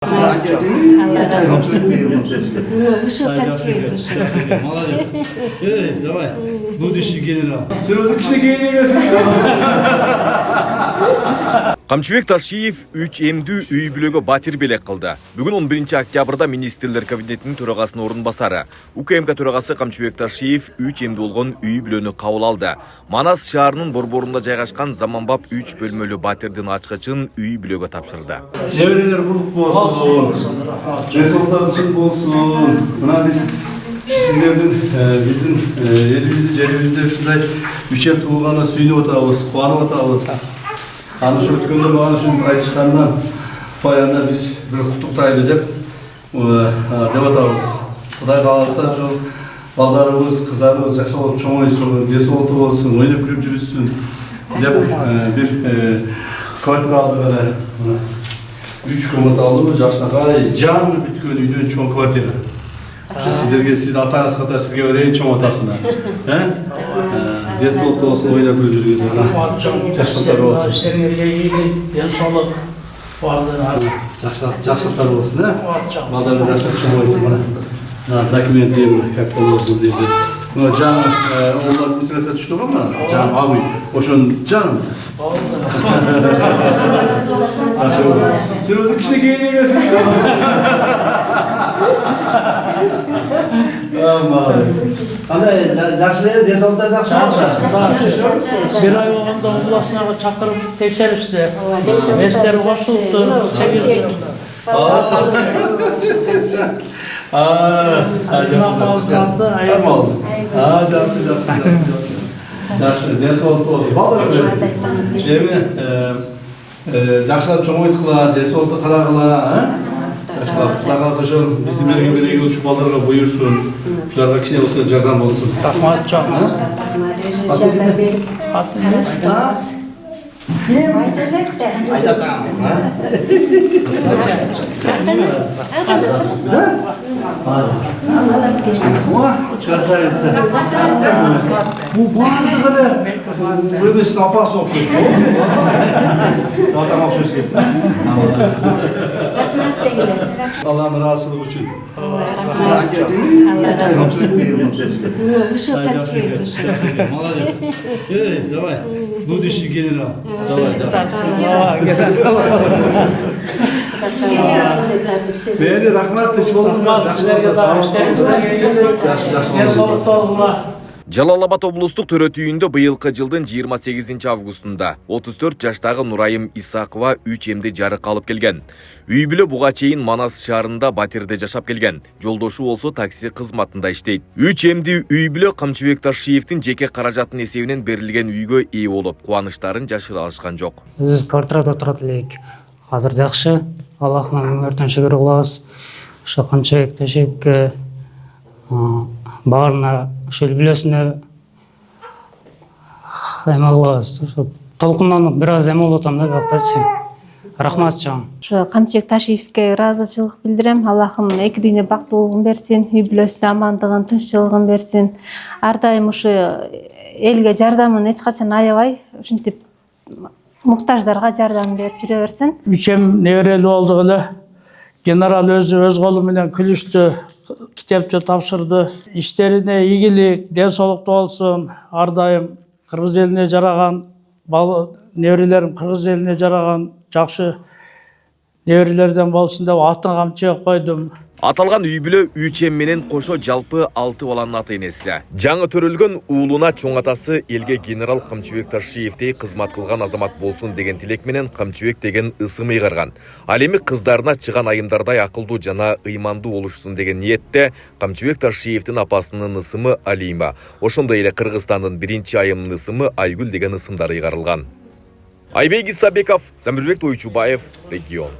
Молодец. Давай. Будущий генерал. Сразу кішіне Камчыбек Ташиев 3 эмдүү үй бүлөгө батир белек кылды. Бүгүн 11 октябрда министрлер кабинетинин төрагасынын орун басары УКМК төрагасы Камчыбек Ташиев 3 эмдүү болгон үй бүлөнү кабыл алды. Манас шаарынын борборунда жайгашкан заманбап 3 бөлмөлүү батирдин ачкычын үй бүлөгө тапшырды. Жебелер кулук болсун. Денсаулыктарыңыз чың болсун. Мына биз сиздердин биздин элибизди жерибизде ушундай үчөп туулганда сүйүнүп атабыз, кубанып атабыз. Аны şu өткөндө мага ушинтип айтышкандан баягында биз бир куттуктайлы деп атабыз. Кудай кааласа ошол балдарыбыз, кыздарыбыз жакшы болуп чоңойсун, денсаулыктуу болсун, ойноп күлүп жүрүшсүн деп бир квартира алдык эле. 3 комната алдым, жакшынакай жаңы бүткөн үйдөн чоң квартира. Ошо сиздерге, сиз атаңыз катар сизге берейин чоң атасына. Денсаулыктуу болсун, ойноп күлүп жүргүзүңүз. Жакшылыктар болсун. Сендерге ийгилик, денсаулык Жакшылыктар болсун, балдарыңыз жакшы чоңойсун. Документ дейм, как положено дейм. Жаңы олар мисалса түштү го мына? Жаңы абый. Ошон жаңы. Сен өзү кичинекей эмесиң. Андай жакшы эле денсаулыктар жакшы болсун. бир ай болгондо областнага чакырып текшеришти. Эстер кошулупту, 8 жакшылап чоңойткула, денсаулыкты карагыла, жакшылап кыздарга ошол биздин берген үч балдарга буйрсун. Ушуларга кичине болсо жардам болсун. Рахмат чоң. Красавица. Bu bağırdı böyle. Böyle bir snapası okşuyor. Zaten okşuyor kesin. Allah'ın razılığı için. Молодец. Давай. Будущий генерал. Beni rahmat teşekkür Жалал-Абад облустук төрөтүйүндө быйылкы жылдын 28 августунда 34 жаштагы Нурайым Исакова 3 эмди жарык алып келген. Үй бүлө буга чейин Манас шаарында батирде жашап келген. Жолдошу болсо такси кызматында иштейт. 3 эмди үй бүлө Камчыбек Ташиевдин жеке каражатынын эсебинен берилген үйгө ээ болуп, кубанычтарын жашыра алышкан жок. Биз квартирада турат элек. Азыр жакшы. Аллахга миңерден шүгүр кылабыз. Ошо Камчыбек Ташиевге баарына ошол билесине эме кылабыз. Толкундан бир аз эме болуп атам да бактачы. Рахмат чоң. Ошо Камчыбек Ташиевге ыраазычылык билдирем. Аллахым эки дүйнө бактылуулугун берсин, үй бүлөсүнө амандыгын, тынччылыгын берсин. Ар дайым ушу элге жардамын эч качан аябай, ушинтип муктаждарга жардам берип жүрө берсин. 3 эм неберелүү болдук эле. Генерал өз колу менен күлүштү, китепти тапшырды. Иштерине ийгилик, денсаулыктуу болсун. Ар дайым кыргыз элине жараган, неберелерим кыргыз элине жараган жакшы неберелерден болсун деп атын Камчыбек койдум. Аталган үй бүлө 3 эм менен кошо жалпы 6 баланын ата энеси. Жаңы төрөлгөн уулуна чоң атасы элге генерал Камчыбек Ташиевдей кызмат кылган азамат болсун деген тилек менен Камчыбек деген ысым ыйгарган. Ал эми кыздарына чыган айымдардай акылдуу жана ыймандуу болушсун деген ниетте Камчыбек Ташиевдин апасынын ысымы Алима, ошондой эле Кыргызстандын биринчи айымынын ысымы Айгүл деген ысымдар ыйгарылган. Айбек Исабеков, Замирбек Тойчубаев, Регион.